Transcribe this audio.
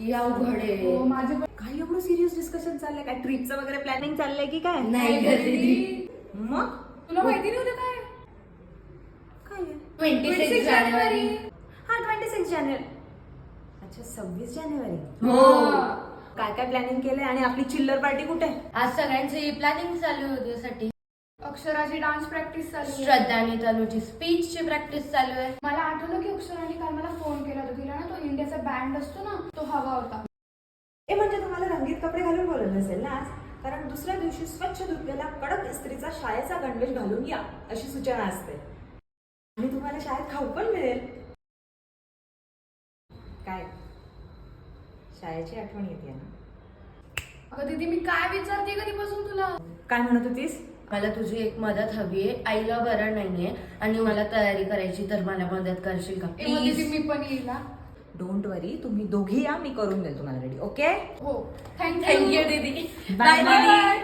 किती अवघड आहे. हो, माझे काही एवढं सिरियस डिस्कशन चाललंय काय? ट्रिपचं वगैरे प्लॅनिंग चाललंय की काय? नाही ग दीदी. मग तुला माहिती नव्हतं काय? काय आहे? 26 जानेवारी. हा 26 जानेवारी. अच्छा 26 जानेवारी. हो. काय काय प्लॅनिंग केलंय आणि आपली चिल्लर पार्टी कुठे? आज सगळ्यांची प्लॅनिंग चालू आहे उद्यासाठी. अक्षराची डान्स प्रॅक्टिस चालू आहे. श्रद्धा आणि तनुची स्पीचची प्रॅक्टिस चालू आहे. मला आठवलं की अक्षराने काल मला फोन केला होता. तिला ना तो इंडियाचा बँड असतो ना तो हवा होता. ए म्हणजे तुम्हाला रंगीत कपडे घालून बोलवलं असेल ना आज? कारण दुसऱ्या दिवशी स्वच्छ धुतलेला कडक इस्त्रीचा शाळेचा गणवेश घालून या अशी सूचना असते. आणि तुम्हाला शाळेत खाऊ पण मिळेल. काय शाळेची आठवण येते ना? अगं दीदी मी काय विचारते कधीपासून तुला? काय म्हणत होतीस? मला तुझी एक मदत हवी आहे. आईला बरं नाहीये आणि मला तयारी करायची, तर मला मदत करशील का ए, मग दीदी प्लीज? मी पण येईल ना. डोंट वरी, तुम्ही दोघी या, मी करून देईल तुम्हाला रेडी. ओके हो थँक्यू थँक्यू दीदी. Bye bye bye.